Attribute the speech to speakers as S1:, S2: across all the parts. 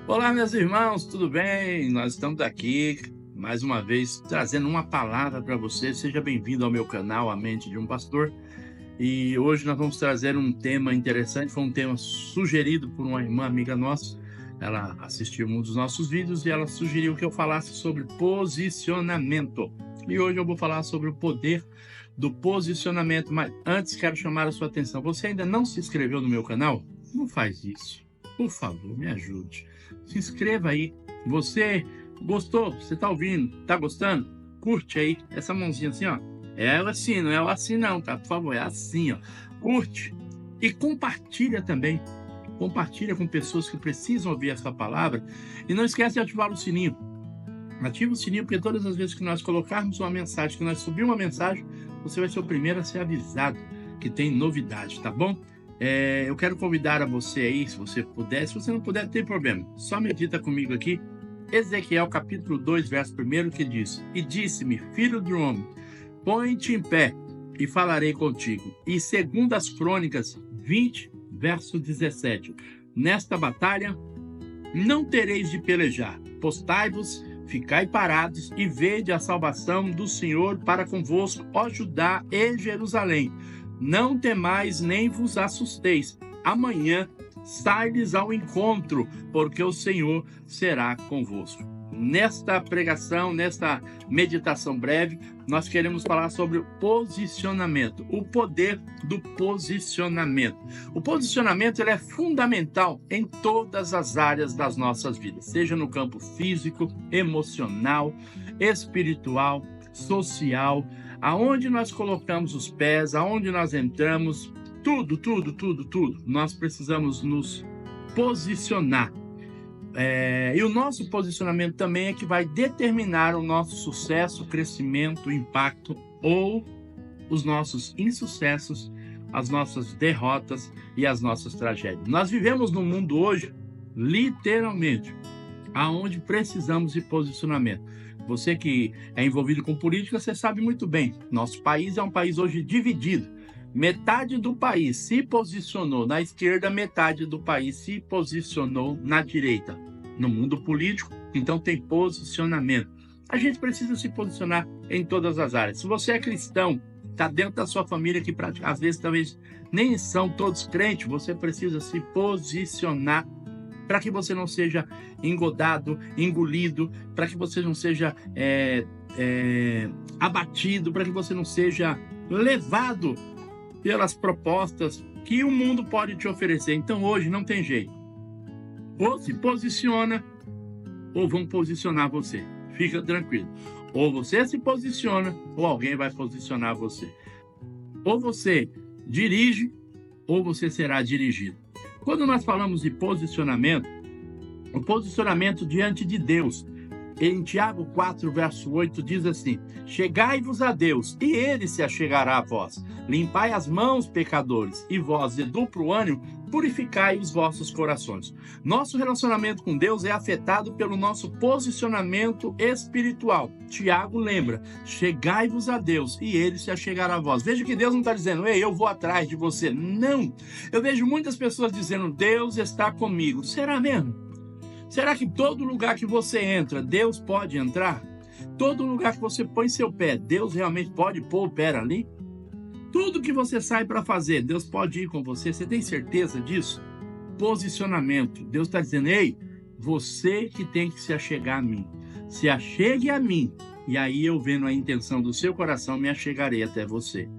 S1: Olá, meus irmãos, tudo bem? Nós estamos aqui mais uma vez trazendo uma palavra para você. Seja bem-vindo ao meu canal, A Mente de um Pastor. E hoje nós vamos trazer um tema interessante. Foi um tema sugerido por uma irmã amiga nossa. Ela assistiu um dos nossos vídeos e ela sugeriu que eu falasse sobre posicionamento. E hoje eu vou falar sobre o poder do posicionamento. Mas antes quero chamar a sua atenção. Você ainda não se inscreveu no meu canal? Não faz isso. Por favor, me ajude. Se inscreva aí. Você gostou? Você tá ouvindo? Tá gostando? Curte aí. Essa mãozinha assim, ó. É ela assim, não é ela assim não, tá? Por favor, é assim, ó. Curte. E compartilha também. Compartilha com pessoas que precisam ouvir essa palavra. E não esquece de ativar o sininho. Ativa o sininho, porque todas as vezes que nós colocarmos uma mensagem, que nós subirmos uma mensagem, você vai ser o primeiro a ser avisado que tem novidade, tá bom? Eu quero convidar a você aí, se você puder. Se você não puder, não tem problema. Só medita comigo aqui. Ezequiel capítulo 2, verso 1, que diz: E disse-me, filho do homem, põe-te em pé e falarei contigo. E segundo as Crônicas 20, verso 17. Nesta batalha não tereis de pelejar. Postai-vos, ficai parados e vede a salvação do Senhor para convosco, ó Judá e Jerusalém. Não temais nem vos assusteis. Amanhã sai-lhes ao encontro, porque o Senhor será convosco. Nesta pregação, nesta meditação breve, nós queremos falar sobre o posicionamento, o poder do posicionamento. O posicionamento ele é fundamental em todas as áreas das nossas vidas, seja no campo físico, emocional, espiritual, social, aonde nós colocamos os pés, aonde nós entramos, tudo, nós precisamos nos posicionar. E o nosso posicionamento também é que vai determinar o nosso sucesso, crescimento, impacto ou os nossos insucessos, as nossas derrotas e as nossas tragédias. Nós vivemos num mundo hoje, literalmente, aonde precisamos de posicionamento. Você que é envolvido com política, você sabe muito bem. Nosso país é um país hoje dividido. Metade do país se posicionou na esquerda, metade do país se posicionou na direita. No mundo político, então tem posicionamento. A gente precisa se posicionar em todas as áreas. Se você é cristão, está dentro da sua família, que às vezes talvez nem são todos crentes, você precisa se posicionar para que você não seja engodado, engolido, para que você não seja abatido, para que você não seja levado pelas propostas que o mundo pode te oferecer. Então hoje não tem jeito. Ou se posiciona, ou vão posicionar você. Fica tranquilo. Ou você se posiciona, ou alguém vai posicionar você. Ou você dirige, ou você será dirigido. Quando nós falamos de posicionamento, o posicionamento diante de Deus, em Tiago 4, verso 8, diz assim: Chegai-vos a Deus, e Ele se achegará a vós. Limpai as mãos, pecadores, e vós, de duplo ânimo, purificai os vossos corações. Nosso relacionamento com Deus é afetado pelo nosso posicionamento espiritual. Tiago lembra: chegai-vos a Deus, e Ele se achegará a vós. Veja que Deus não está dizendo: ei, eu vou atrás de você. Não! Eu vejo muitas pessoas dizendo: Deus está comigo. Será mesmo? Será que todo lugar que você entra, Deus pode entrar? Todo lugar que você põe seu pé, Deus realmente pode pôr o pé ali? Tudo que você sai para fazer, Deus pode ir com você? Você tem certeza disso? Posicionamento. Deus está dizendo: ei, você que tem que se achegar a mim. Se achegue a mim, e aí eu, vendo a intenção do seu coração, me achegarei até você.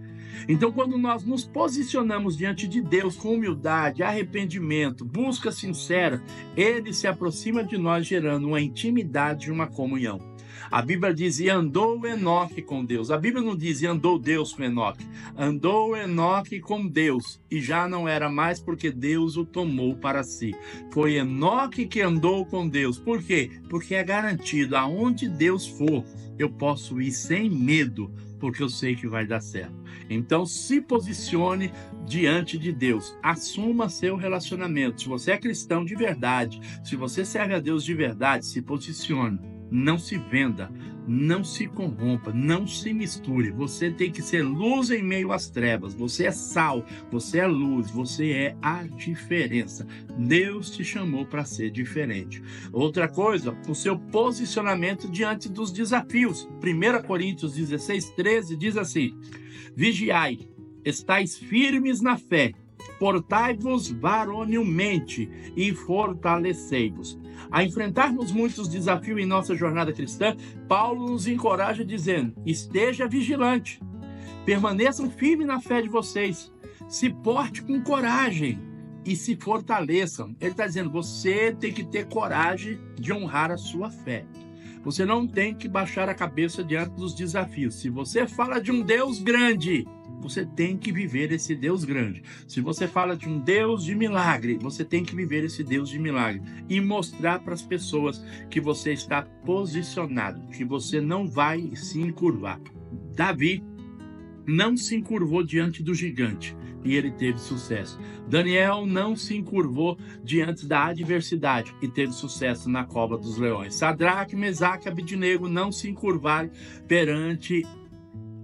S1: Então, quando nós nos posicionamos diante de Deus com humildade, arrependimento, busca sincera, Ele se aproxima de nós, gerando uma intimidade e uma comunhão. A Bíblia diz: e andou Enoque com Deus. A Bíblia não diz: e andou Deus com Enoque. Andou Enoque com Deus, e já não era mais, porque Deus o tomou para si. Foi Enoque que andou com Deus. Por quê? Porque é garantido, aonde Deus for, eu posso ir sem medo, porque eu sei que vai dar certo. Então, se posicione diante de Deus. Assuma seu relacionamento. Se você é cristão de verdade, se você serve a Deus de verdade, se posicione. Não se venda, não se corrompa, não se misture. Você tem que ser luz em meio às trevas. Você é sal, você é luz, você é a diferença. Deus te chamou para ser diferente. Outra coisa, o seu posicionamento diante dos desafios. 1 Coríntios 16:13 diz assim: vigiai, estais firmes na fé, portai-vos varonilmente e fortalecei-vos. A enfrentarmos muitos desafios em nossa jornada cristã, Paulo nos encoraja dizendo: esteja vigilante, permaneçam firmes na fé de vocês, se porte com coragem e se fortaleçam. Ele está dizendo: você tem que ter coragem de honrar a sua fé. Você não tem que baixar a cabeça diante dos desafios. Se você fala de um Deus grande, você tem que viver esse Deus grande. Se você fala de um Deus de milagre, você tem que viver esse Deus de milagre e mostrar para as pessoas que você está posicionado, que você não vai se encurvar. Davi não se encurvou diante do gigante e ele teve sucesso. Daniel não se encurvou diante da adversidade e teve sucesso na cova dos leões. Sadraque, Mesaque e Abednego não se encurvaram perante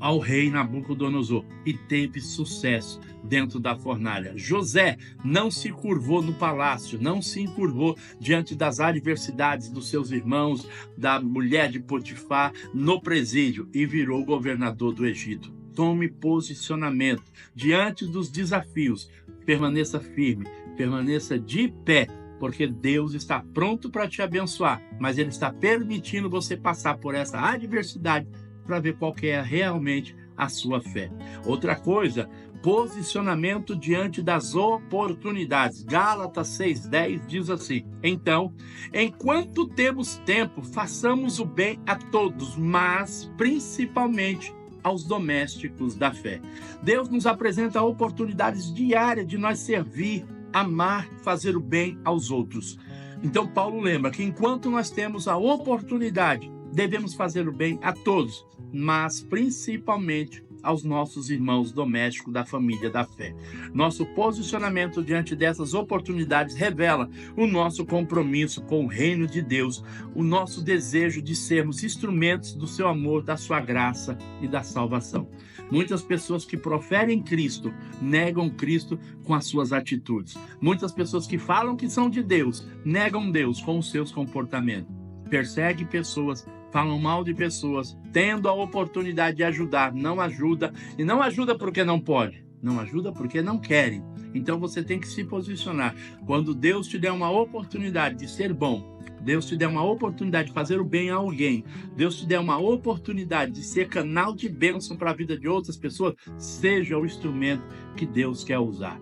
S1: ao rei Nabucodonosor e teve sucesso dentro da fornalha. José não se curvou no palácio, não se encurvou diante das adversidades dos seus irmãos, da mulher de Potifar, no presídio, e virou governador do Egito. Tome posicionamento diante dos desafios, permaneça firme, permaneça de pé, porque Deus está pronto para te abençoar, mas Ele está permitindo você passar por essa adversidade para ver qual que é realmente a sua fé. Outra coisa, posicionamento diante das oportunidades. Gálatas 6:10 diz assim: então, enquanto temos tempo, façamos o bem a todos, mas principalmente aos domésticos da fé. Deus nos apresenta oportunidades diárias de nós servir, amar, fazer o bem aos outros. Então Paulo lembra que enquanto nós temos a oportunidade, devemos fazer o bem a todos, mas principalmente aos nossos irmãos domésticos da família da fé. Nosso posicionamento diante dessas oportunidades revela o nosso compromisso com o reino de Deus, o nosso desejo de sermos instrumentos do seu amor, da sua graça e da salvação. Muitas pessoas que proferem Cristo negam Cristo com as suas atitudes. Muitas pessoas que falam que são de Deus negam Deus com os seus comportamentos. Perseguem pessoas, falam mal de pessoas, tendo a oportunidade de ajudar, não ajuda, e não ajuda porque não pode, não ajuda porque não querem. Então você tem que se posicionar. Quando Deus te der uma oportunidade de ser bom, Deus te der uma oportunidade de fazer o bem a alguém, Deus te der uma oportunidade de ser canal de bênção para a vida de outras pessoas, seja o instrumento que Deus quer usar.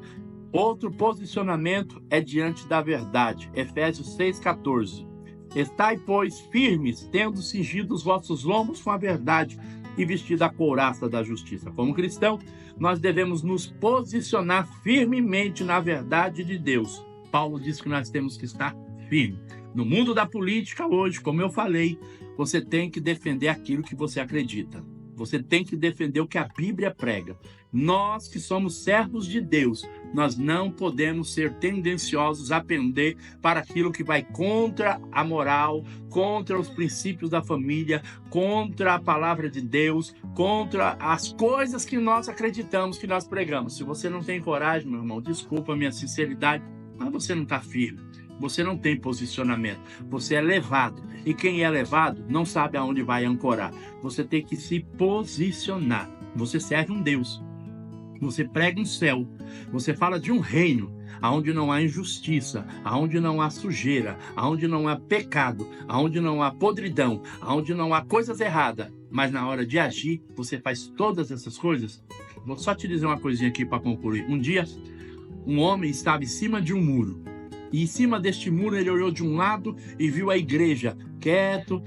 S1: Outro posicionamento é diante da verdade. Efésios 6:14. Estai, pois, firmes, tendo cingido os vossos lombos com a verdade e vestido a couraça da justiça. Como cristão, nós devemos nos posicionar firmemente na verdade de Deus. Paulo diz que nós temos que estar firmes. No mundo da política hoje, como eu falei, você tem que defender aquilo que você acredita. Você tem que defender o que a Bíblia prega. Nós que somos servos de Deus, nós não podemos ser tendenciosos a pender para aquilo que vai contra a moral, contra os princípios da família, contra a palavra de Deus, contra as coisas que nós acreditamos, que nós pregamos. Se você não tem coragem, meu irmão, desculpa a minha sinceridade, mas você não está firme. Você não tem posicionamento, você é levado. E quem é levado não sabe aonde vai ancorar. Você tem que se posicionar. Você serve um Deus. Você prega um céu. Você fala de um reino onde não há injustiça, onde não há sujeira, onde não há pecado, onde não há podridão, onde não há coisas erradas. Mas na hora de agir, você faz todas essas coisas. Vou só te dizer uma coisinha aqui para concluir. Um dia, um homem estava em cima de um muro. E em cima deste muro ele olhou de um lado e viu a igreja quieto,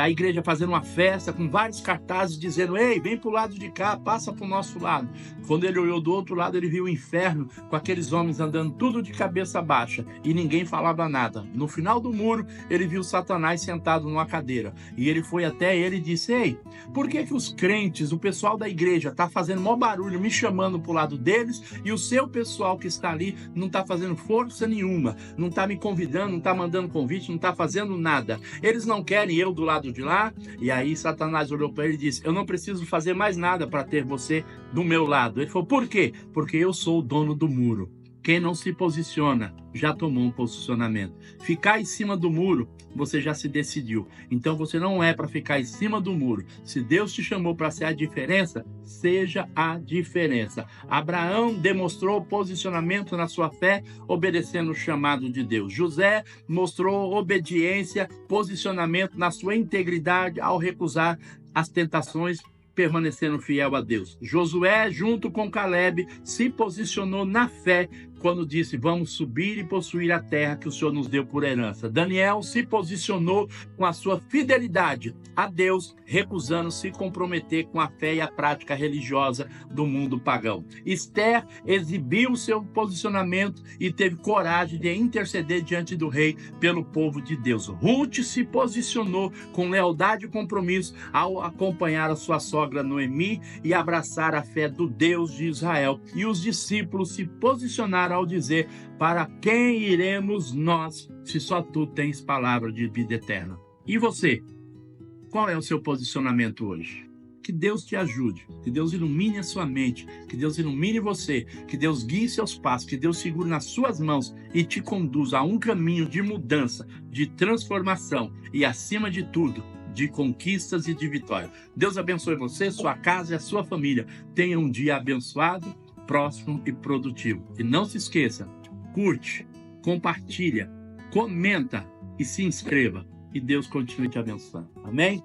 S1: a igreja fazendo uma festa com vários cartazes dizendo: ei, vem para o lado de cá, passa para o nosso lado. Quando ele olhou do outro lado, ele viu o inferno com aqueles homens andando tudo de cabeça baixa e ninguém falava nada. No final do muro, ele viu Satanás sentado numa cadeira e ele foi até ele e disse: ei, por que os crentes, o pessoal da igreja está fazendo maior barulho, me chamando para o lado deles, e o seu pessoal que está ali não está fazendo força nenhuma, não está me convidando, não está mandando convite, não está fazendo nada? Eles não querem eu do lado de lá. E aí Satanás olhou para ele e disse: eu não preciso fazer mais nada para ter você do meu lado. Ele falou: por quê? Porque eu sou o dono do muro. Quem não se posiciona já tomou um posicionamento. Ficar em cima do muro, você já se decidiu. Então você não é para ficar em cima do muro. Se Deus te chamou para ser a diferença, seja a diferença. Abraão demonstrou posicionamento na sua fé, obedecendo o chamado de Deus. José mostrou obediência, posicionamento na sua integridade ao recusar as tentações, permanecendo fiel a Deus. Josué, junto com Caleb, se posicionou na fé quando disse: vamos subir e possuir a terra que o Senhor nos deu por herança. Daniel se posicionou com a sua fidelidade a Deus, recusando se comprometer com a fé e a prática religiosa do mundo pagão. Esther exibiu seu posicionamento e teve coragem de interceder diante do rei pelo povo de Deus. Ruth se posicionou com lealdade e compromisso ao acompanhar a sua sogra Noemi e abraçar a fé do Deus de Israel. E os discípulos se posicionaram ao dizer: para quem iremos nós, se só tu tens palavra de vida eterna? E você? Qual é o seu posicionamento hoje? Que Deus te ajude, que Deus ilumine a sua mente, que Deus ilumine você, que Deus guie seus passos, que Deus segure nas suas mãos e te conduza a um caminho de mudança, de transformação e, acima de tudo, de conquistas e de vitória. Deus abençoe você, sua casa e a sua família. Tenha um dia abençoado, próspero e produtivo. E não se esqueça, curte, compartilha, comenta e se inscreva. E Deus continue te abençoando. Amém?